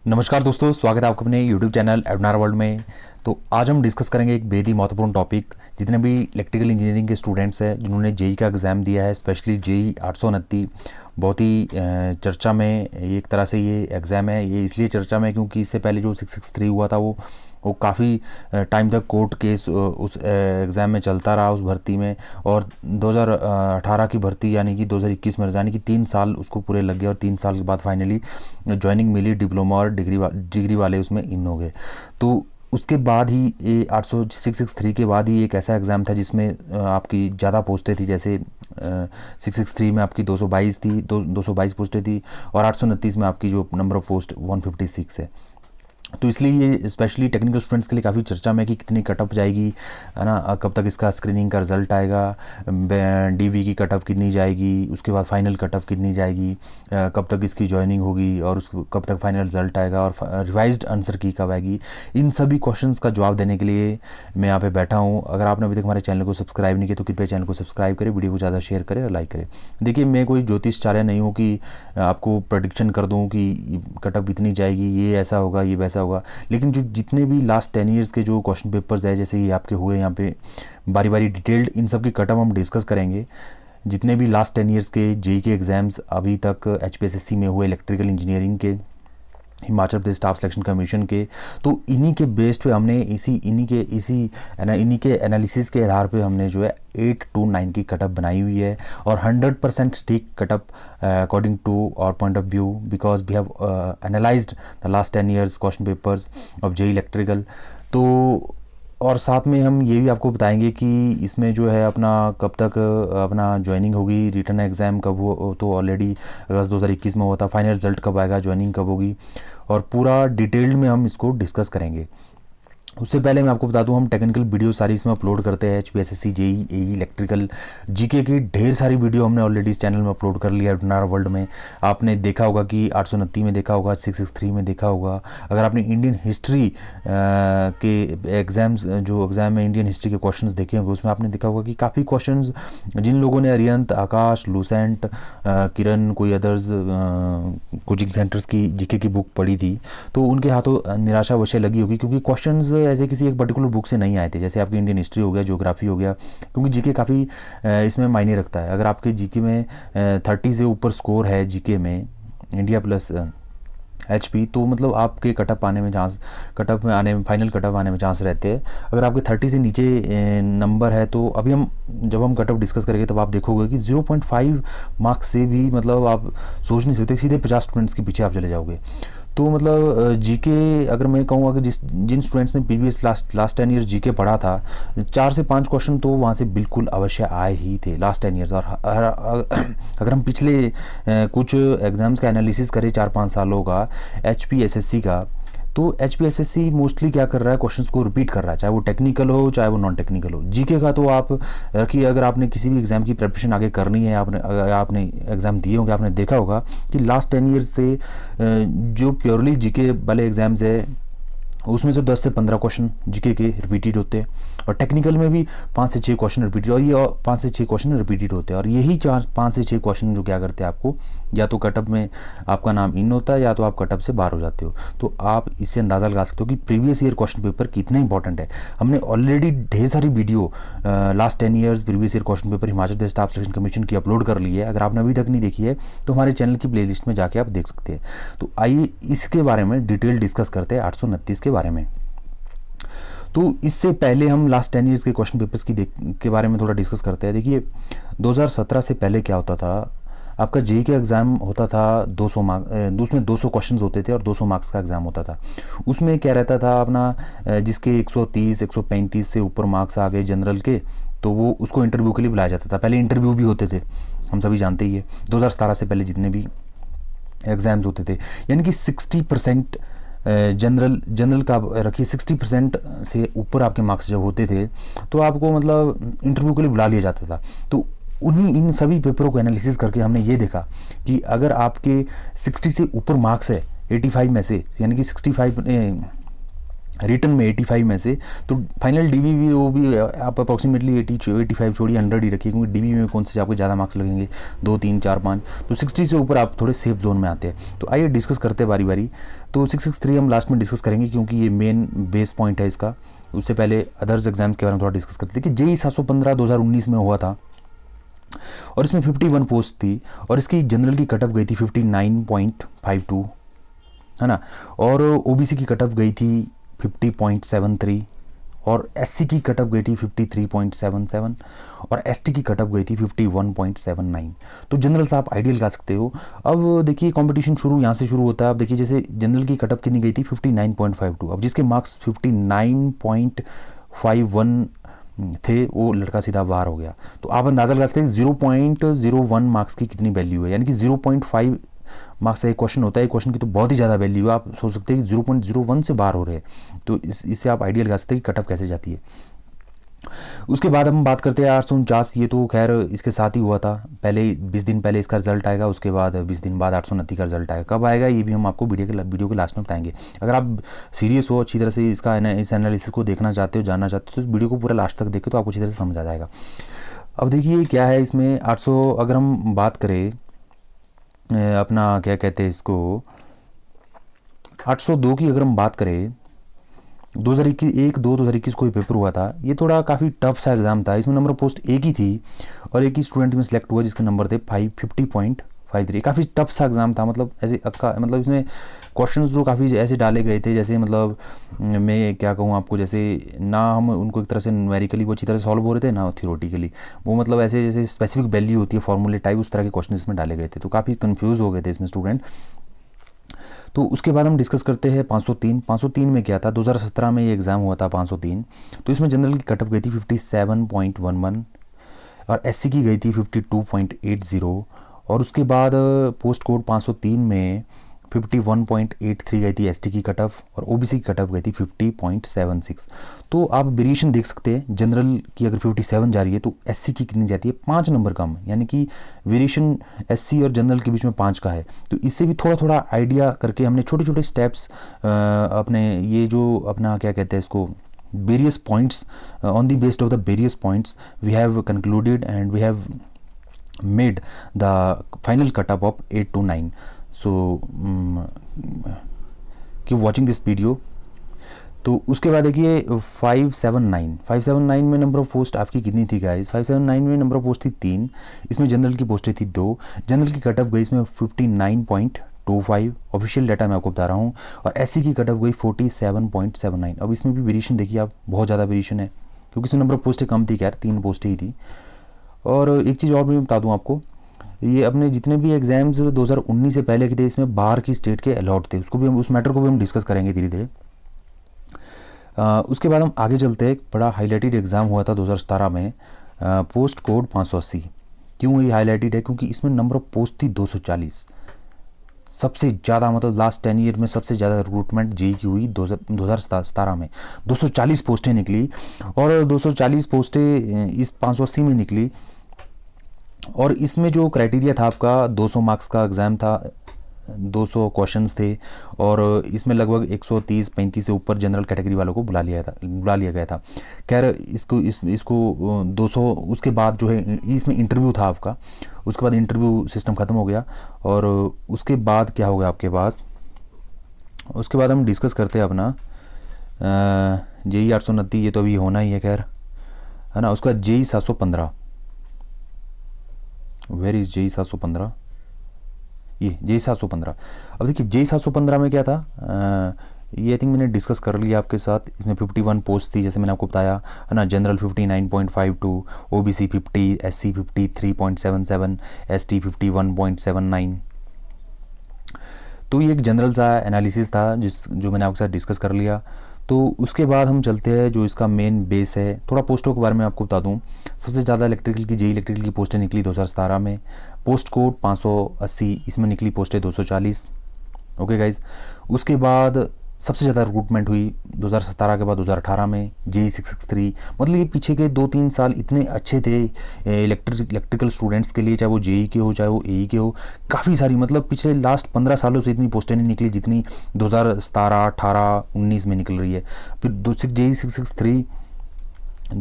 नमस्कार दोस्तों, स्वागत है आपका अपने YouTube चैनल एडनार वर्ल्ड में। तो आज हम डिस्कस करेंगे एक बेहद ही महत्वपूर्ण टॉपिक। जितने भी इलेक्ट्रिकल इंजीनियरिंग के स्टूडेंट्स हैं जिन्होंने जेई का एग्ज़ाम दिया है, स्पेशली जेई 829, बहुत ही चर्चा में एक तरह से ये एग्ज़ाम है। ये इसलिए चर्चा में क्योंकि इससे पहले जो 663 हुआ था वो काफ़ी टाइम तक कोर्ट केस उस एग्ज़ाम में चलता रहा, उस भर्ती में। और 2018 की भर्ती यानी कि 2021 में, यानी कि 3 साल उसको पूरे लग गए और 3 साल के बाद फाइनली ज्वाइनिंग मिली। डिप्लोमा और डिग्री वाले उसमें इन हो गए। तो उसके बाद ही ये 663 के बाद ही एक ऐसा एग्ज़ाम था जिसमें आपकी ज़्यादा पोस्टें थी। जैसे 663 में आपकी 222 थी, 222 पोस्टें थी, और 829 में आपकी जो नंबर ऑफ़ पोस्ट 156 है। तो इसलिए ये स्पेशली टेक्निकल स्टूडेंट्स के लिए काफ़ी चर्चा में कि कितनी कटअप जाएगी, है ना, कब तक इसका स्क्रीनिंग का रिज़ल्ट आएगा, डीवी की कटअप कितनी जाएगी, उसके बाद फाइनल कटअप कितनी जाएगी, कब तक इसकी ज्वाइनिंग होगी, और उसको कब तक फाइनल रिज़ल्ट आएगा, और रिवाइज्ड आंसर की कब आएगी। इन सभी क्वेश्चंस का जवाब देने के लिए मैं यहाँ पे बैठा हूँ। अगर आपने अभी तक हमारे चैनल को सब्सक्राइब नहीं किया तो कृपया चैनल को सब्सक्राइब करें, वीडियो को ज़्यादा शेयर करें और लाइक करें। देखिए, मैं कोई ज्योतिषाचार्य नहीं हूँ कि आपको प्रेडिक्शन कर दूँ कि कटअप इतनी जाएगी, ये ऐसा होगा, ये वैसा होगा। लेकिन जो जितने भी लास्ट 10 ईयर्स के जो क्वेश्चन पेपर्स है, जैसे ये आपके हुए यहाँ पे बारी बारी डिटेल्ड, इन सब की कटअप हम डिस्कस करेंगे। जितने भी लास्ट 10 ईयर्स के जेई के एग्ज़ाम्स अभी तक एचपीएसएससी में हुए इलेक्ट्रिकल इंजीनियरिंग के, Himachal Pradesh staff selection commission के, तो इन्हीं के बेस पे हमने इन्हीं के एनालिसिस के आधार पे हमने जो है 8 to 9 की कटअप बनाई हुई है। और 100% stick cut up according to our point of view, because we have analysed the last 10 years question papers of JE electrical. तो और साथ में हम ये भी आपको बताएंगे कि इसमें जो है अपना कब तक अपना ज्वाइनिंग होगी, रिटर्न एग्ज़ाम कब हो, तो ऑलरेडी अगस्त 2021 में हुआ था, फाइनल रिजल्ट कब आएगा, ज्वाइनिंग कब होगी, और पूरा डिटेल्ड में हम इसको डिस्कस करेंगे। उससे पहले मैं आपको बता दूं, हम टेक्निकल वीडियो सारी इसमें अपलोड करते हैं। एचपीएसएससी, जेई, एई, इलेक्ट्रिकल, जीके की ढेर सारी वीडियो हमने ऑलरेडी इस चैनल में अपलोड कर लिया है। एडनार वर्ल्ड में आपने देखा होगा कि 829 में देखा होगा, 663 में देखा होगा। अगर आपने इंडियन हिस्ट्री के एग्ज़ाम्स, जो एग्ज़ाम में इंडियन हिस्ट्री के क्वेश्चंस देखे होंगे, उसमें आपने देखा होगा कि काफ़ी क्वेश्चंस जिन लोगों ने अरिहंत, आकाश, लूसेंट, किरण, कोई अदर्स कोचिंग सेंटर्स की जीके की बुक पढ़ी थी, तो उनके हाथों निराशा अवश्य लगी होगी, क्योंकि क्वेश्चंस ऐसे किसी एक पर्टिकुलर बुक से नहीं आए थे। जैसे आपकी इंडियन हिस्ट्री हो गया, ज्योग्राफी हो गया, क्योंकि जीके काफ़ी इसमें मायने रखता है। अगर आपके जीके में 30 से ऊपर स्कोर है जीके में, इंडिया प्लस एचपी, तो मतलब आपके कटअप आने में चांस, कटअप में आने में, फाइनल कटअप आने में चांस रहते हैं। अगर आपके 30 से नीचे नंबर है, तो अभी जब हम कटअप डिस्कस करेंगे तब आप देखोगे कि 0.5 मार्क्स से भी मतलब आप सोच नहीं सकते, सीधे 50 स्टूडेंट्स के पीछे आप चले जाओगे। तो मतलब जीके, अगर मैं कहूँगा कि जिन स्टूडेंट्स ने प्रीवियस लास्ट 10 ईयर्स जीके पढ़ा था, 4 से 5 क्वेश्चन तो वहाँ से बिल्कुल अवश्य आए ही थे लास्ट 10 ईयर्स। और अगर हम पिछले कुछ एग्ज़ाम्स का एनालिसिस करें 4-5 सालों का एचपीएसएससी का, तो एचपीएसएससी मोस्टली क्या कर रहा है, क्वेश्चंस को रिपीट कर रहा है, चाहे वो टेक्निकल हो चाहे वो नॉन टेक्निकल हो। जीके का तो आप रखिए, अगर आपने किसी भी एग्ज़ाम की प्रिपरेशन आगे करनी है, आपने एग्ज़ाम दिए होंगे, आपने देखा होगा कि लास्ट 10 ईयर्स से जो प्योरली जीके वाले एग्ज़ाम्स है, उसमें से 10 से 15 क्वेश्चन जीके के रिपीटेड होते हैं, और टेक्निकल में भी 5 से 6 क्वेश्चन रिपीटेड, और ये 5 से 6 क्वेश्चन रिपीटेड होते हैं। और यही 5 से 6 क्वेश्चन जो क्या करते हैं, आपको या तो कटअप में आपका नाम इन होता है, या तो आप कटअप से बाहर हो जाते हो। तो आप इससे अंदाज़ा लगा सकते हो कि प्रीवियस ईयर क्वेश्चन पेपर कितना इंपॉर्टेंट है। हमने ऑलरेडी ढेर सारी video last 10 years previous year question paper Himachal Pradesh staff selection commission की अपलोड कर ली है। अगर आपने अभी तक नहीं देखी है तो हमारे चैनल की प्लेलिस्ट में जाके आप देख सकते हैं। तो आइए इसके बारे में डिटेल डिस्कस करते हैं 829 के बारे में। तो इससे पहले हम लास्ट 10 ईयर्स के क्वेश्चन पेपर्स के बारे में थोड़ा डिस्कस करते हैं। देखिए, 2017 से पहले क्या होता था, आपका जेई का एग्ज़ाम होता था 200 मार्क्स, उसमें 200 क्वेश्चंस होते थे और 200 मार्क्स का एग्ज़ाम होता था। उसमें क्या रहता था, अपना जिसके 130, 135 से ऊपर मार्क्स आ गए जनरल के, तो वो उसको इंटरव्यू के लिए बुलाया जाता था। पहले इंटरव्यू भी होते थे, हम सभी जानते ही है। 2017 से पहले जितने भी एग्ज़ाम्स होते थे, यानी कि 60% जनरल का रखिए, 60% से ऊपर आपके मार्क्स जब होते थे तो आपको मतलब इंटरव्यू के लिए बुला लिया जाता था। तो इन सभी पेपरों को एनालिसिस करके हमने ये देखा कि अगर आपके 60 से ऊपर मार्क्स है 85 में से, यानी कि रिटर्न में 85 में से, तो फाइनल डीबी भी वो भी आप अप्रॉक्सीमेटली 85 छोड़िए 100 ही रखिए, क्योंकि डीबी में कौन से आपके ज़्यादा मार्क्स लगेंगे, 2 3 4 5, तो 60 से ऊपर आप थोड़े सेफ जोन में आते हैं। तो आइए डिस्कस करते हैं बारी बारी। तो 663 हम लास्ट में डिस्कस करेंगे, क्योंकि ये मेन बेस पॉइंट है इसका। उससे पहले अदर्स एग्जाम्स के बारे में थोड़ा डिस्कस करते हैं कि जेई 715 2019 में हुआ था, और इसमें 51 पोस्ट थी, और इसकी जनरल की कटअप गई थी 59.52, है ना, और ओबीसी की कटअप गई थी 50.73, और एससी की कटअप गई थी 53.77, और एसटी की कटअप गई थी 51.79। तो जनरल से आप आइडियल गा सकते हो। अब देखिए कंपटीशन शुरू यहाँ से शुरू होता है। अब देखिए जैसे जनरल की कटअप कितनी गई थी 59.52, अब जिसके मार्क्स 59.51 थे वो लड़का सीधा बाहर हो गया। तो आप अंदाज़ा लगा सकते हैं 0.01 मार्क्स की कितनी वैल्यू है, यानी कि 0.5 मार्क्स का एक क्वेश्चन होता है, एक क्वेश्चन की तो बहुत ही ज़्यादा वैल्यू है। आप सोच सकते हैं कि 0.01 से बाहर हो रहे हैं, तो इससे आप आइडिया लगा सकते हैं कि कटअप कैसे जाती है। उसके बाद हम बात करते हैं 849, ये तो खैर इसके साथ ही हुआ था, पहले 20 दिन पहले इसका रिजल्ट आएगा, उसके बाद 20 दिन बाद 829 का रिजल्ट आएगा। कब आएगा ये भी हम आपको वीडियो के लास्ट में बताएंगे। अगर आप सीरियस हो, अच्छी तरह से इसका इस एनालिसिस को देखना चाहते हो, जानना चाहते हो, तो इस वीडियो को पूरा लास्ट तक देखें तो आपको अच्छी तरह से समझ आ जाएगा। अब देखिए क्या है इसमें 800, अगर हम बात करें अपना क्या कहते हैं इसको 802 की, अगर हम बात करें 2021 को ही पेपर हुआ था। ये थोड़ा काफ़ी टफ सा एग्ज़ाम था। इसमें नंबर ऑफ पोस्ट एक ही थी और एक ही स्टूडेंट में सिलेक्ट हुआ जिसके नंबर थे 50.53। काफ़ी टफ सा एग्ज़ाम था, मतलब ऐसे अक्का, मतलब इसमें क्वेश्चंस जो काफ़ी ऐसे डाले गए थे, जैसे मतलब मैं क्या कहूँ आपको, जैसे ना हम उनको एक तरह से न्यूमेरिकली वो अच्छी तरह से सॉल्व हो रहे थे, ना थियोरेटिकली वो, मतलब ऐसे जैसे स्पेसिफिक वैल्यू होती है फॉर्मूले टाइप, उस तरह के क्वेश्चन इसमें डाले गए थे। तो काफ़ी कन्फ्यूज़ हो गए थे इसमें स्टूडेंट। तो उसके बाद हम डिस्कस करते हैं 503 में क्या था। 2017 में ये एग्ज़ाम हुआ था 503। तो इसमें जनरल की कटअप गई थी 57.11, और एससी की गई थी 52.80, और उसके बाद पोस्ट कोड 503 में 51.83 गई थी एसटी की कटअप, और ओबीसी की कटअप गई थी 50.76। तो आप वेरिएशन देख सकते हैं, जनरल की अगर 57 जा रही है तो एससी की कितनी जाती है, 5 नंबर कम, यानी कि वेरिएशन एससी और जनरल के बीच में 5 का है। तो इससे भी थोड़ा थोड़ा आइडिया करके हमने छोटे छोटे स्टेप्स अपने ये जो अपना क्या कहते हैं इसको various points, on the based of the various points we have concluded and we have made the final cut-up of 8 to 9. So keep watching this video. तो उसके बाद देखिए 579 में नंबर ऑफ पोस्ट आपकी कितनी थी गाइस। 579 में नंबर ऑफ पोस्ट थी 3, इसमें जनरल की पोस्टें थी 2। जनरल की कटअप गई इसमें 59.25, ऑफिशियल डाटा मैं आपको बता रहा हूँ, और एससी की कटअप गई 47.79। अब इसमें भी वेरिएशन देखिए आप, बहुत ज़्यादा वेरिएशन है, क्योंकि इसमें नंबर ऑफ पोस्टें कम थी, खैर 3 पोस्टें ही थी। और एक चीज़ और भी बता दूँ आपको, ये अपने जितने भी एग्जाम्स 2019 से पहले के थे, इसमें बाहर की स्टेट के अलाउड थे, उसको भी हम, उस मैटर को भी हम डिस्कस करेंगे धीरे धीरे। उसके बाद हम आगे चलते हैं। एक बड़ा हाईलाइटेड एग्ज़ाम हुआ था 2017 में, पोस्ट कोड 580। क्यों ये हाईलाइटेड है, क्योंकि इसमें नंबर ऑफ पोस्ट थी 240, सबसे ज़्यादा, मतलब लास्ट 10 ईयर में सबसे ज़्यादा रिक्रूटमेंट जेई की हुई 2017 में। 240 पोस्टें निकली, और 240 पोस्टें इस 580 में निकली। और इसमें जो क्राइटेरिया था आपका, 200 मार्क्स का एग्ज़ाम था, 200 क्वेश्चंस थे, और इसमें लगभग 130-35 से ऊपर जनरल कैटेगरी वालों को बुला लिया गया था। खैर इसको 200, उसके बाद जो है इसमें इंटरव्यू था आपका, उसके बाद इंटरव्यू सिस्टम ख़त्म हो गया, और उसके बाद क्या हो गया आपके पास, उसके बाद हम डिस्कस करते हैं अपना जेई 829, ये तो अभी होना ही है खैर, है ना। उसके बाद जेई 715, वेयर इज़ जेई 715, ये जेई 715। अब देखिए जेई 715 में क्या था, ये आई थिंक मैंने डिस्कस कर लिया आपके साथ। इसमें 51 पोस्ट थी, जैसे मैंने आपको बताया, है ना। General 59.52, OBC 50, SC 53.77, ST 51.79। तो ये एक जनरल सा एनालिसिस था जो मैंने आपके साथ डिस्कस कर लिया। तो उसके बाद हम चलते हैं जो इसका मेन बेस है। थोड़ा पोस्टों के बारे में आपको बता दूं, सबसे ज़्यादा जेई इलेक्ट्रिकल की पोस्टें निकली 2017 में, पोस्ट कोड 580, इसमें निकली पोस्टें 240। ओके गाइज, उसके बाद सबसे ज़्यादा रिक्रूटमेंट हुई 2017 के बाद 2018 में JEE 663। मतलब ये पीछे के 2-3 साल इतने अच्छे थे इलेक्ट्रिकल स्टूडेंट्स के लिए, चाहे वो JEE के हो चाहे वो AE के हो। काफ़ी सारी, मतलब पिछले लास्ट 15 सालों से इतनी पोस्टें नहीं निकली जितनी 2017, 18, 19 में निकल रही है। फिर JEE 663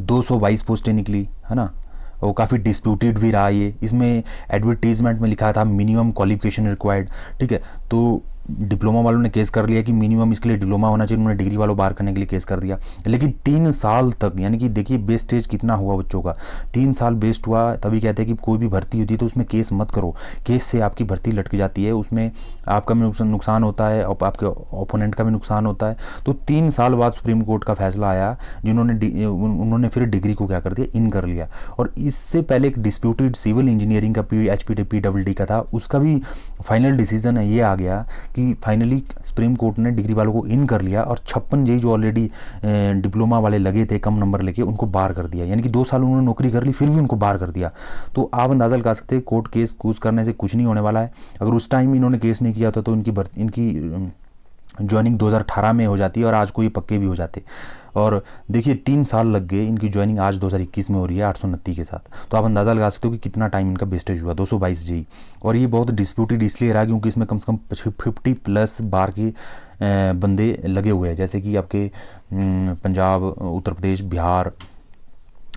222 पोस्टें निकली, है ना। वो काफ़ी डिस्प्यूटेड भी रहा ये। इसमें एडवर्टीजमेंट में लिखा था मिनिमम क्वालिफिकेशन रिक्वायर्ड, ठीक है। तो डिप्लोमा वालों ने केस कर लिया कि मिनिमम इसके लिए डिप्लोमा होना चाहिए, उन्होंने डिग्री वालों बाहर करने के लिए केस कर दिया। लेकिन 3 साल तक, यानी कि देखिए वेस्टेज कितना हुआ बच्चों का, 3 साल वेस्ट हुआ। तभी कहते हैं कि कोई भी भर्ती होती है तो उसमें केस मत करो, केस से आपकी भर्ती लटक जाती है, उसमें आपका भी नुकसान होता है और आपके ओपोनेंट का भी नुकसान होता है। तो 3 साल बाद सुप्रीम कोर्ट का फैसला आया, उन्होंने फिर डिग्री को क्या कर दिया, इन कर लिया। और इससे पहले एक डिस्प्यूटेड सिविल इंजीनियरिंग का PWD का था, उसका भी फाइनल डिसीजन ये आ गया कि फाइनली सुप्रीम कोर्ट ने डिग्री वालों को इन कर लिया और 56 JEE जो ऑलरेडी डिप्लोमा वाले लगे थे कम नंबर लेके, उनको बाहर कर दिया। यानी कि 2 साल उन्होंने नौकरी कर ली फिर भी उनको बाहर कर दिया। तो आप अंदाज़ा लगा सकते हैं कोर्ट केस कूस करने से कुछ नहीं होने वाला है। अगर उस टाइम इन्होंने केस नहीं किया होता तो इनकी ज्वाइनिंग 2018 में हो जाती है और आज को ये पक्के भी हो जाते। और देखिए 3 साल लग गए, इनकी ज्वाइनिंग आज 2021 में हो रही है 829 के साथ। तो आप अंदाज़ा लगा सकते हो कि कितना टाइम इनका वेस्टेज हुआ, 222 JEE। और ये बहुत डिस्प्यूटेड इसलिए रहा क्योंकि इसमें कम से कम 50+ बार के बंदे लगे हुए हैं, जैसे कि आपके पंजाब, उत्तर प्रदेश, बिहार,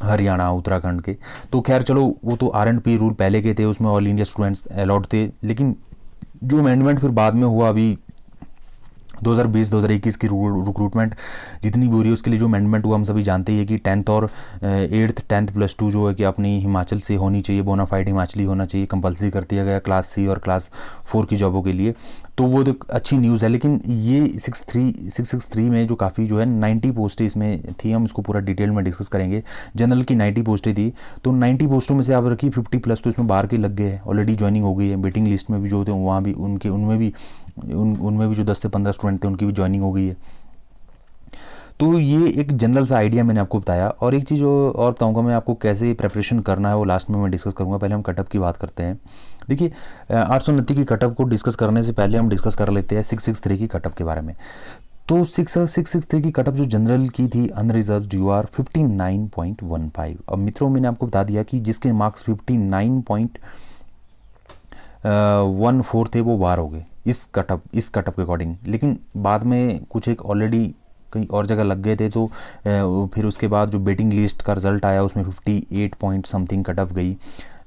हरियाणा, उत्तराखंड के। तो खैर चलो, वो तो R&P रूल पहले के थे, उसमें ऑल इंडिया स्टूडेंट्स अलाउड थे। लेकिन जो अमेंडमेंट फिर बाद में हुआ अभी 2020-2021 की रिक्रूटमेंट जितनी भी हो रही है उसके लिए जो अमेंडमेंट हुआ हम सभी जानते ही है कि 10th और 8th 10th +2 जो है कि अपनी हिमाचल से होनी चाहिए, बोनाफाइड हिमाचली होना चाहिए, कंपलसरी कर दिया गया क्लास C और क्लास 4 की जॉबों के लिए। तो वो तो अच्छी न्यूज़ है। लेकिन ये 663 में जो काफ़ी जो है 90 पोस्टें इसमें थी, हम इसको पूरा डिटेल में डिस्कस करेंगे। जनरल की 90 पोस्टें थी, तो 90 पोस्टों में से आप रखिए 50+ तो इसमें बाहर के लग गए हैं, ऑलरेडी ज्वाइनिंग हो गई है। वेटिंग लिस्ट में भी जो थे वहाँ भी उनमें भी जो 10 से 15 स्टूडेंट थे उनकी भी ज्वाइनिंग हो गई है। तो ये एक जनरल सा आइडिया मैंने आपको बताया। और एक चीज़ और बताऊंगा मैं आपको कैसे प्रिपरेशन करना है, वो लास्ट में मैं डिस्कस करूंगा। पहले हम कटअप की बात करते हैं। देखिए 829 की कटअप को डिस्कस करने से पहले हम डिस्कस कर लेते हैं 663 की कटअप के बारे में। तो 663 की कटअप जो जनरल की थी अनरिजर्व्ड UR 59.15। अब मित्रों मैंने आपको बता दिया कि जिसके मार्क्स 59.14 थे वो बाहर हो गए इस कटअप के अकॉर्डिंग। लेकिन बाद में कुछ एक ऑलरेडी कहीं और जगह लग गए थे, तो फिर उसके बाद जो वेटिंग लिस्ट का रिजल्ट आया उसमें 58 पॉइंट समथिंग कटअप गई।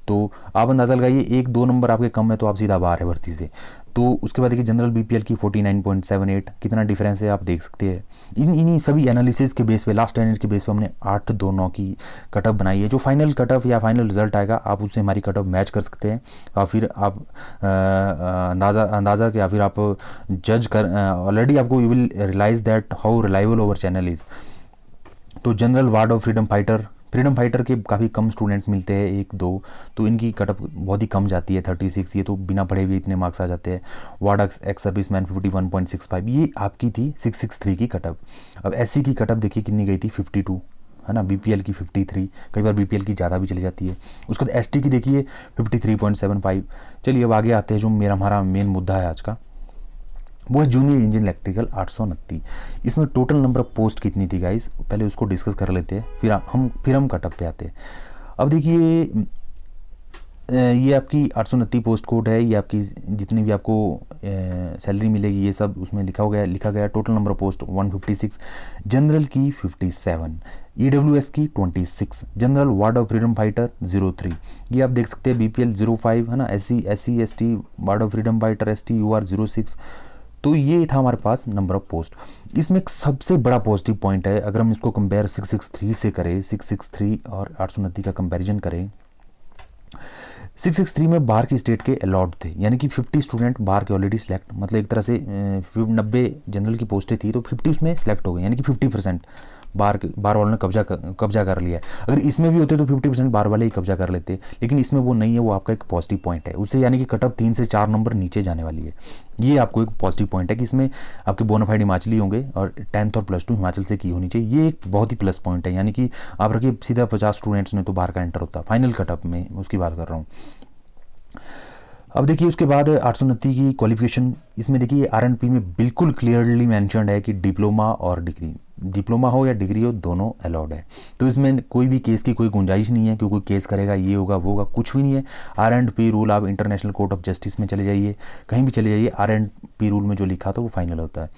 तो आप अंदाज़ा लगाइए 1-2 नंबर आपके कम है तो आप सीधा बाहर है भर्ती से। तो उसके बाद देखिए जनरल BPL की 49.78, कितना डिफरेंस है आप देख सकते हैं। इन्हीं सभी एनालिसिस के बेस पे, लास्ट ईयर के बेस पे हमने 829 की कटअप बनाई है। जो फाइनल कटअप या फाइनल रिजल्ट आएगा आप उससे हमारी कटअप मैच कर सकते हैं और फिर आप अंदाज़ा या फिर आप जज कर ऑलरेडी आपको you will realise that how reliable our channel is. तो general ward of freedom fighter के काफ़ी कम स्टूडेंट मिलते हैं, 1-2, तो इनकी कटअप बहुत ही कम जाती है 36। ये तो बिना पढ़े हुए इतने मार्क्स आ जाते हैं। वार्ड एक्स सर्विसमैन 51.65, ये आपकी थी 663 की कटअप। अब SC की कटअप देखिए कितनी गई थी, 52, है ना। BPL की 53, कई बार BPL की ज़्यादा भी चली जाती है। उसके बाद ST की देखिए 53.75। चलिए अब आगे आते हैं जो हमारा मेन मुद्दा है आज का, वो है जूनियर इंजीनियर इलेक्ट्रिकल 829। इसमें टोटल नंबर ऑफ पोस्ट कितनी थी गाइस, पहले उसको डिस्कस कर लेते हैं, फिर हम कटअप पे आते हैं। अब देखिए ये आपकी 829 पोस्ट कोड है, ये आपकी जितनी भी आपको सैलरी मिलेगी ये सब उसमें लिखा गया। Total number of post 156, general की 57, EWS की 26, general ward of freedom fighter 03, ये आप देख सकते हैं। BPL 05, है ना। SC ST ward of freedom fighter ST UR 06। तो ये था हमारे पास नंबर ऑफ पोस्ट। इसमें एक सबसे बड़ा पॉजिटिव पॉइंट है, अगर हम इसको कंपेयर 663 से करें, 663 और 829 का कंपैरिजन करें, 663 में बाहर की स्टेट के अलॉट थे, यानी कि 50 स्टूडेंट बाहर के ऑलरेडी सिलेक्ट, मतलब एक तरह से 90 जनरल की पोस्टें थी तो 50 उसमें सिलेक्ट हो गए, यानी कि 50% बाहर वालों ने कब्जा कर लिया है। अगर इसमें भी होते तो 50% बाहर वाले ही कब्जा कर लेते, लेकिन इसमें वो नहीं है। वो आपका एक पॉजिटिव पॉइंट है, उससे यानी कि कटअप 3 से 4 नंबर नीचे जाने वाली है। ये आपको एक पॉजिटिव पॉइंट है कि इसमें आपके बोनाफाइड हिमाचली होंगे और 10th और +2 हिमाचल से की होनी चाहिए। ये एक बहुत ही प्लस पॉइंट है, यानी कि आप रखिए सीधा 50 स्टूडेंट्स ने तो बाहर का एंटर होता फाइनल कटअप में, उसकी बात कर रहा हूँ। अब देखिए उसके बाद 829 की क्वालिफिकेशन, इसमें देखिए आरएनपी में बिल्कुल क्लियरली मेंशन्ड है कि डिप्लोमा और डिग्री, डिप्लोमा हो या डिग्री हो दोनों अलाउड है। तो इसमें कोई भी केस की कोई गुंजाइश नहीं है कि कोई केस करेगा, ये होगा वो होगा, कुछ भी नहीं है। आर.एंड.पी रूल, आप इंटरनेशनल कोर्ट ऑफ जस्टिस में चले जाइए, कहीं भी चले जाइए, आर.एंड.पी रूल में जो लिखा तो वो फाइनल होता है।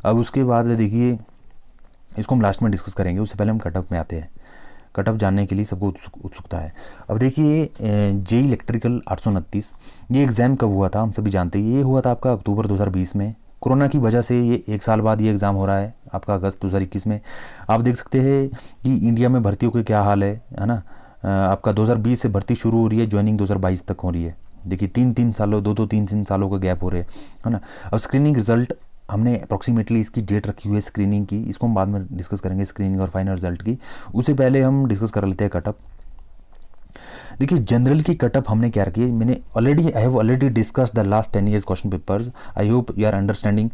अब उसके बाद देखिए इसको हम लास्ट में डिस्कस करेंगे, उससे पहले हम कटअप में आते हैं। कटअप जानने के लिए सबको उत्सुकता है। अब देखिए जेई इलेक्ट्रिकल 829, ये एग्ज़ाम कब हुआ था हम सभी जानते हैं, ये हुआ था आपका अक्टूबर 2020 में। कोरोना की वजह से ये 1 साल बाद ये एग्ज़ाम हो रहा है आपका अगस्त 2021 में। आप देख सकते हैं कि इंडिया में भर्तियों के क्या हाल है ना। आपका 2020 से भर्ती शुरू हो रही है, ज्वाइनिंग 2022 तक हो रही है। देखिए 3-3 सालों, 2-2 3-3 सालों का गैप हो रहे है ना। अब स्क्रीनिंग रिजल्ट हमने अप्रॉक्सीमेटली इसकी डेट रखी हुई है स्क्रीनिंग की, इसको हम बाद में डिस्कस करेंगे स्क्रीनिंग और फाइनल रिजल्ट की। उससे पहले हम डिस्कस कर लेते हैं कटअप। देखिए जनरल की कटअप हमने क्या रखी है, I have already discuss the last 10 years question papers, I hope you are understanding.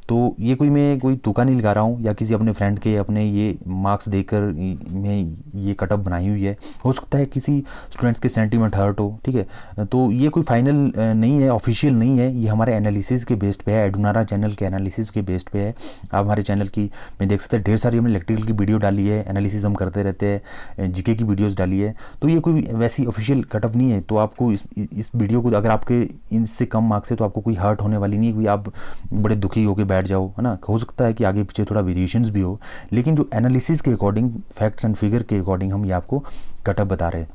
तो ये मैं कोई तुक्का नहीं लगा रहा हूँ या किसी अपने फ्रेंड के अपने ये मार्क्स देकर मैं ये कटअप बनाई हुई है। हो सकता है किसी स्टूडेंट्स के सेंटीमेंट हर्ट हो, ठीक है। तो ये कोई फाइनल नहीं है, ऑफिशियल नहीं है, ये हमारे एनालिसिस के बेस्ड पे है, एडुनारा चैनल के एनालिसिस के बेस्ड पे है। आप हमारे चैनल की में देख सकते हैं ढेर सारी हमने इलेक्ट्रिकल की वीडियो डाली है, एनालिसिस हम करते रहते हैं, जीके की वीडियोज़ डाली है। तो ये कोई वैसी ऑफिशियल कटअप नहीं है। तो आपको इस वीडियो को अगर आपके इनसे कम मार्क्स है तो आपको कोई हर्ट होने वाली नहीं है, कोई आप बड़े दुखी होकर बैठ जाओ, है ना। हो सकता है कि आगे पीछे थोड़ा वेरिएशंस भी हो, लेकिन जो एनालिसिस के अकॉर्डिंग, फैक्ट्स एंड फिगर के अकॉर्डिंग हम ये आपको कटअप बता रहे हैं।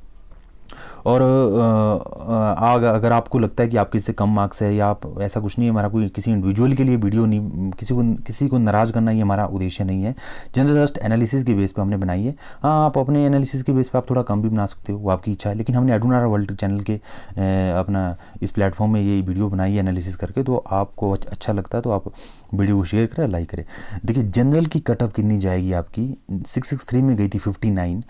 और अगर आपको लगता है कि आपके इससे कम मार्क्स है या आप, ऐसा कुछ नहीं है, हमारा कोई किसी इंडिविजुअल के लिए वीडियो नहीं, किसी को नाराज़ करना ये हमारा उद्देश्य नहीं है। जस्ट एनालिसिस के बेस पे हमने बनाई है। हाँ, आप अपने एनालिसिस के बेस पे आप थोड़ा कम भी बना सकते हो, वो आपकी इच्छा है, लेकिन हमने एडुनारा वर्ल्ड चैनल के अपना इस प्लेटफॉर्म में ये वीडियो बनाई है एनालिसिस करके। तो आपको अच्छा लगता है तो आप वीडियो को शेयर करें, लाइक करें। देखिए जनरल की कटअप कितनी जाएगी आपकी, 663 में गई थी 59।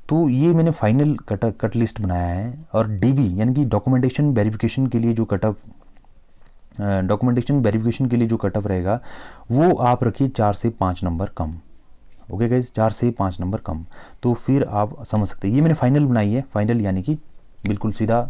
तो ये मैंने फाइनल कट लिस्ट बनाया है। और डीवी यानी कि डॉक्यूमेंटेशन वेरिफिकेशन के लिए जो कटअप रहेगा वो आप रखिए 4 से 5 नंबर कम। ओके गाइस, 4 से 5 नंबर कम, तो फिर आप समझ सकते हैं। ये मैंने फाइनल बनाई है, फाइनल यानी कि बिल्कुल सीधा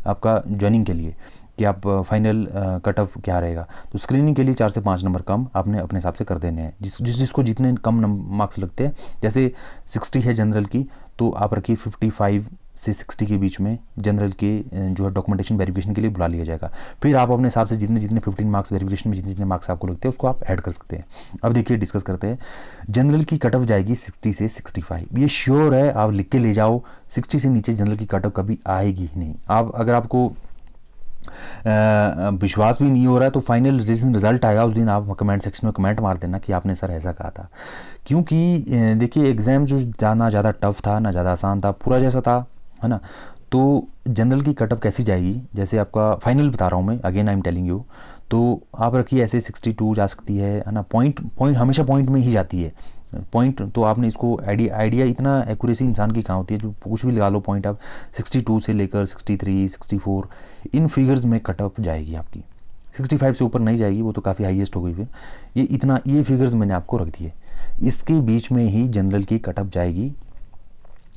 आपका ज्वाइनिंग के लिए कि आप फाइनल कटअप क्या रहेगा। तो स्क्रीनिंग के लिए 4 से 5 नंबर कम आपने अपने हिसाब से कर देने हैं, जिसको जितने कम मार्क्स लगते हैं। जैसे 60 है जनरल की, तो आप रखिए 55 से 60 के बीच में जनरल के जो है डॉक्यूमेंटेशन वेरिफिकेशन के लिए बुला लिया जाएगा। फिर आप अपने हिसाब से जितने 15 मार्क्स वेरिफिकेशन में जितने मार्क्स आपको लगते हैं उसको आप ऐड कर सकते हैं। अब देखिए डिस्कस करते हैं। जनरल की कटअप जाएगी 60 से 65, ये श्योर है, आप लिख के ले जाओ। 60 से नीचे जनरल की कटअप कभी आएगी ही नहीं। आप अगर आपको विश्वास भी नहीं हो रहा है तो फाइनल जिस दिन रिजल्ट आएगा उस दिन आप कमेंट सेक्शन में कमेंट मार देना कि आपने सर ऐसा कहा था। क्योंकि देखिए एग्ज़ाम जो ना ज़्यादा टफ था ना ज़्यादा आसान था, पूरा जैसा था, है ना। तो जनरल की कटअप कैसी जाएगी, जैसे आपका फाइनल बता रहा हूँ मैं, again I am telling you. तो आप रखिए ऐसे 62 जा सकती है ना। पॉइंट हमेशा पॉइंट में ही जाती है। पॉइंट तो आपने इसको आइडिया इतना एक्यूरेसी इंसान की कहाँ होती है, जो कुछ भी लगा लो पॉइंट आप 62 से लेकर 63 64 इन फिगर्स में कटअप जाएगी आपकी। 65 से ऊपर नहीं जाएगी, वो तो काफ़ी हाईएस्ट हो गई। फिर ये फिगर्स मैंने आपको रख दिए, इसके बीच में ही जनरल की कटअप जाएगी,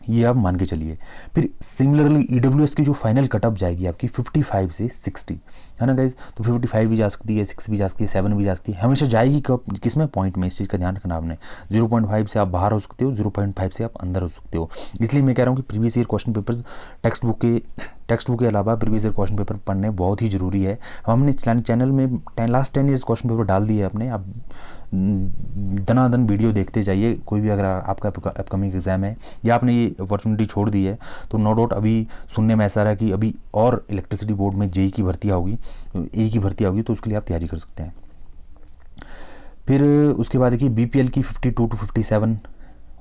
ये आप मान के चलिए। फिर सिमिलरली ईडब्ल्यूएस की जो फाइनल कटअप जाएगी आपकी 55 से 60, है ना गाइज। तो 55 भी जा सकती है, 6 भी जा सकती है, 7 भी जा सकती है, हमेशा जाएगी कब, किसमें, पॉइंट में। इस चीज़ का ध्यान रखना आपने। 0.5 से आप बाहर हो सकते हो, 0.5 से आप अंदर हो सकते हो। इसलिए मैं कह रहा हूँ कि previous year question papers text book के अलावा प्रीवियस ईयर क्वेश्चन पेपर पढ़ने बहुत ही ज़रूरी है। हमने चैनल में लास्ट 10 ईयर्स क्वेश्चन पेपर डाल दिए अपने। आप दनादन वीडियो देखते जाइए। कोई भी अगर आपका अपकमिंग एग्ज़ाम है या आपने ये अपॉर्चुनिटी छोड़ दी है तो नो डाउट अभी सुनने में ऐसा रहा कि अभी और इलेक्ट्रिसिटी बोर्ड में जेई की भर्ती होगी, ए की भर्ती होगी, तो उसके लिए आप तैयारी कर सकते हैं। फिर उसके बाद देखिए बीपीएल की 52 to 57,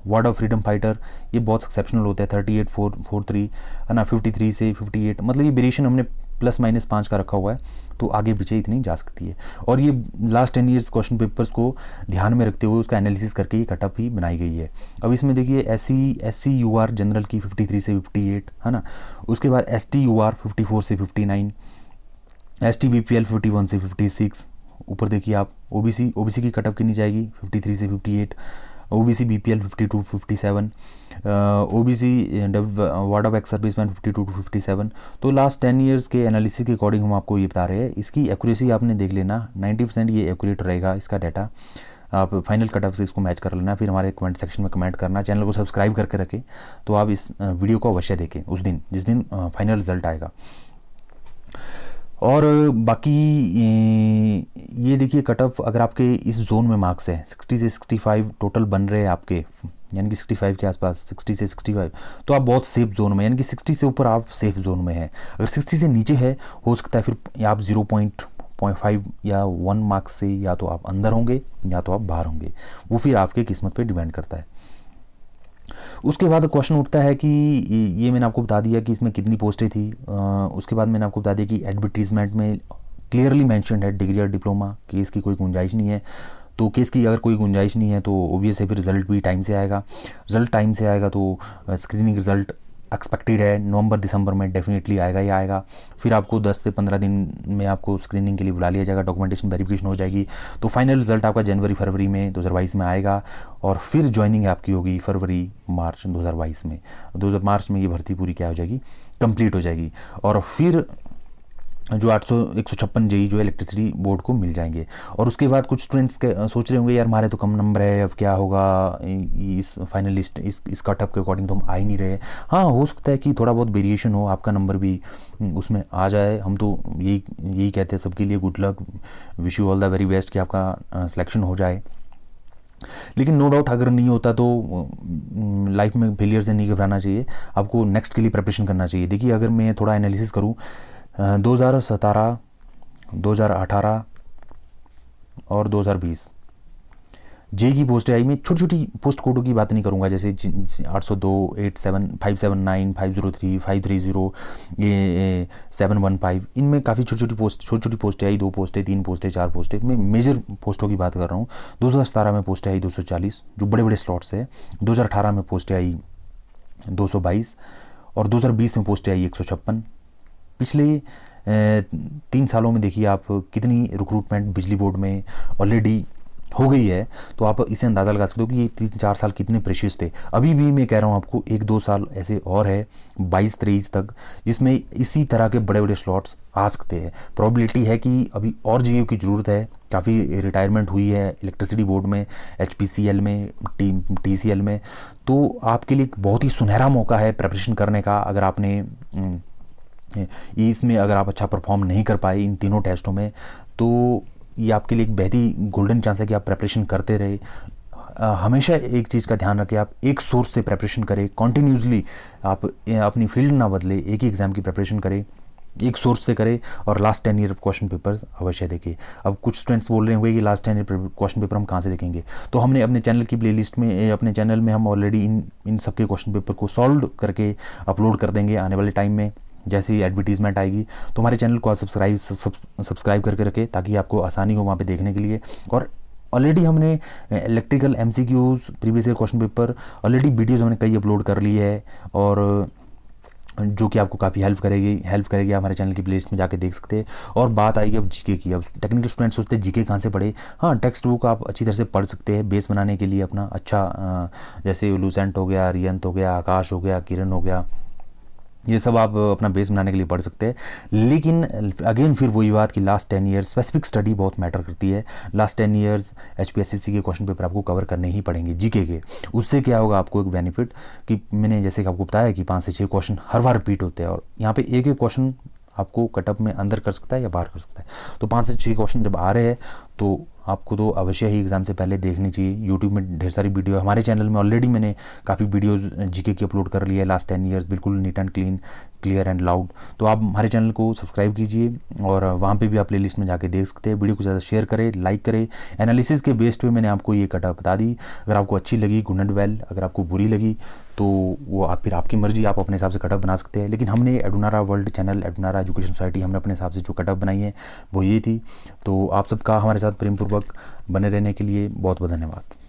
ward of freedom fighter, ये बहुत एक्सेप्शनल होता है। 38-43 है ना, 53 से 58, मतलब ये वेरिएशन हमने +-5 का रखा हुआ है, तो आगे पीछे इतनी जा सकती है। और ये लास्ट 10 ईयर्स क्वेश्चन पेपर्स को ध्यान में रखते हुए उसका एनालिसिस करके ये कटअप ही बनाई गई है। अब इसमें देखिए SC UR जनरल की 53 से 58, है ना। उसके बाद ST UR 54 से 59, ST BPL 51 से 56। ऊपर देखिए आप OBC की कटअप कितनी जाएगी, 53 से 58। OBC BPL 52 to 57, OBC ward of ex serviceman 52 to 57। तो लास्ट 10 ईयर्स के एनालिसिस के अकॉर्डिंग हम आपको ये बता रहे हैं। इसकी एक्यूरेसी आपने देख लेना, 90% ये एक्यूरेट रहेगा इसका डाटा। आप फाइनल कट ऑफ से इसको मैच कर लेना, फिर हमारे कमेंट सेक्शन में कमेंट करना, चैनल को सब्सक्राइब करके रखें। तो आप इस वीडियो को अवश्य देखें उस दिन जिस दिन फाइनल रिजल्ट आएगा। और बाकी ये देखिए कट ऑफ, अगर आपके इस जोन में मार्क्स है 60 से 65 टोटल बन रहे हैं आपके, यानी कि 65 के आसपास, 60 से 65, तो आप बहुत सेफ जोन में, यानी कि 60 से ऊपर आप सेफ जोन में हैं। अगर 60 से नीचे है, हो सकता है फिर आप 0.5 या 1 मार्क्स से या तो आप अंदर होंगे या तो आप बाहर होंगे, वो फिर आपके किस्मत पे डिपेंड करता है। उसके बाद क्वेश्चन उठता है कि ये मैंने आपको बता दिया कि इसमें कितनी पोस्टें थी। उसके बाद मैंने आपको बता दिया कि एडवर्टीजमेंट में क्लियरली मेंशन्ड है डिग्री और डिप्लोमा की, इसकी कोई गुंजाइश नहीं है। तो केस की अगर कोई गुंजाइश नहीं है तो ओबियस है फिर रिज़ल्ट भी टाइम से आएगा। रिज़ल्ट टाइम से आएगा तो स्क्रीनिंग रिज़ल्ट एक्सपेक्टेड है नवंबर दिसंबर में डेफिनेटली आएगा ही आएगा। फिर आपको 10 से 15 दिन में आपको स्क्रीनिंग के लिए बुला लिया जाएगा, डॉक्यूमेंटेशन वेरिफिकेशन हो जाएगी। तो फाइनल रिज़ल्ट आपका जनवरी फरवरी में 2022 में आएगा और फिर ज्वाइनिंग आपकी होगी फरवरी मार्च 2022 में। 2000 मार्च में ये भर्ती पूरी क्या हो जाएगी, कंप्लीट हो जाएगी। और फिर जो 156 जेई जो इलेक्ट्रिसिटी बोर्ड को मिल जाएंगे। और उसके बाद कुछ स्टूडेंट्स सोच रहे होंगे यार हमारे तो कम नंबर है, अब क्या होगा इस फाइनल लिस्ट इस कटअप के अकॉर्डिंग तो हम आ ही नहीं रहे। हाँ, हो सकता है कि थोड़ा बहुत वेरिएशन हो, आपका नंबर भी उसमें आ जाए। हम तो यही कहते हैं सबके लिए good luck, wish you all the very best कि आपका सिलेक्शन हो जाए। लेकिन नो डाउट अगर नहीं होता तो लाइफ में फेलियर से नहीं घबराना चाहिए, आपको नेक्स्ट के लिए प्रिपरेशन करना चाहिए। देखिए अगर मैं थोड़ा एनालिसिस करूँ, 2017, 2018 और 2020 जे की पोस्टें आई। मैं छोटी छोटी पोस्ट कोडों की बात नहीं करूंगा, जैसे 802, 87, 579, 503, 530, ये 715, इनमें काफ़ी छोटी छोटी पोस्टें आई, 2 पोस्टें, 3 पोस्टें, 4 पोस्टें। मैं मेजर पोस्टों की बात कर रहा हूँ। 2017 में पोस्टें आई 240 जो बड़े बड़े स्लॉट्स है। 2018 में पोस्टें आई 222 और 2020 में पोस्टें आई 156। पिछले 3 सालों में देखिए आप कितनी रिक्रूटमेंट बिजली बोर्ड में ऑलरेडी हो गई है। तो आप इसे अंदाज़ा लगा सकते हो कि ये 3-4 साल कितने प्रेशियस थे। अभी भी मैं कह रहा हूँ आपको 1-2 साल ऐसे और है 22-23 तक, जिसमें इसी तरह के बड़े बड़े स्लॉट्स आ सकते हैं। प्रॉबिलिटी है कि अभी और जीओ की ज़रूरत है, काफ़ी रिटायरमेंट हुई है इलेक्ट्रिसिटी बोर्ड में, HPCL में, TCL में। तो आपके लिए बहुत ही सुनहरा मौका है प्रिपरेशन करने का। अगर आपने इसमें अगर आप अच्छा परफॉर्म नहीं कर पाए इन तीनों टेस्टों में, तो ये आपके लिए एक बेहद गोल्डन चांस है कि आप प्रिपरेशन करते रहे। हमेशा एक चीज़ का ध्यान रखें, आप एक सोर्स से प्रिपरेशन करें कॉन्टिन्यूसली। आप अपनी फील्ड ना बदले, एक ही एग्ज़ाम की प्रिपरेशन करें, एक सोर्स से करें और लास्ट 10 ईयर क्वेश्चन पेपर्स अवश्य देखें। अब कुछ स्टूडेंट्स बोल रहे होंगे कि लास्ट 10 ईयर क्वेश्चन पेपर हम कहाँ से देखेंगे, तो हमने अपने चैनल की प्लेलिस्ट में, अपने चैनल में हम ऑलरेडी इन सबके क्वेश्चन पेपर को सॉल्व करके अपलोड कर देंगे आने वाले टाइम में। जैसे ही एडवर्टीजमेंट आएगी तो हमारे चैनल को आप सब्सक्राइब करके रखें ताकि आपको आसानी हो वहाँ पे देखने के लिए। और ऑलरेडी हमने electrical MCQs previous year question paper already videos हमने कई अपलोड कर ली है, और जो कि आपको काफ़ी हेल्प करेगी। आप हमारे चैनल की प्लेलिस्ट में जाके देख सकते हैं। और बात आएगी अब जीके की। अब टेक्निकल स्टूडेंट सोचते हैं जीके कहाँ से पढ़े। हाँ, टेक्स्ट बुक आप अच्छी तरह से पढ़ सकते हैं बेस बनाने के लिए अपना अच्छा, जैसे लूसेंट हो गया, रियंत हो गया, आकाश हो गया, किरण हो गया, ये सब आप अपना बेस बनाने के लिए पढ़ सकते हैं। लेकिन अगेन फिर वही बात कि लास्ट 10 ईयर्स स्पेसिफिक स्टडी बहुत मैटर करती है। लास्ट 10 ईयर्स HPSCC के क्वेश्चन पेपर आपको कवर करने ही पड़ेंगे जीके के। उससे क्या होगा आपको एक बेनिफिट कि मैंने जैसे कि आपको बताया कि 5 से 6 क्वेश्चन हर बार रिपीट होते हैं, और यहाँ पे एक क्वेश्चन आपको कटअप में अंदर कर सकता है या बाहर कर सकता है। तो 5 से 6 क्वेश्चन जब आ रहे हैं तो आपको तो अवश्य ही एग्ज़ाम से पहले देखनी चाहिए। यूट्यूब में ढेर सारी वीडियो, हमारे चैनल में ऑलरेडी मैंने काफ़ी वीडियोज़ जीके की अपलोड कर लिया है लास्ट 10 ईयर्स, बिल्कुल neat and clean, clear and loud. तो आप हमारे चैनल को सब्सक्राइब कीजिए और वहाँ पे भी आप प्लेलिस्ट में जाके देख सकते हैं। वीडियो को ज़्यादा शेयर करें, लाइक करें। एनालिसिस के बेस पे मैंने आपको ये कटअप बता दी। अगर आपको अच्छी लगी गुड एंड वेल, अगर आपको बुरी लगी तो वो आप फिर आपकी मर्जी, आप अपने हिसाब से कटअप बना सकते हैं। लेकिन हमने एडुनारा वर्ल्ड चैनल, एडुनारा एजुकेशन सोसाइटी, हमने अपने हिसाब से जो कटअप बनाई है वो ये थी। तो आप सबका हमारे साथ प्रेमपूर्वक बने रहने के लिए बहुत बहुत धन्यवाद।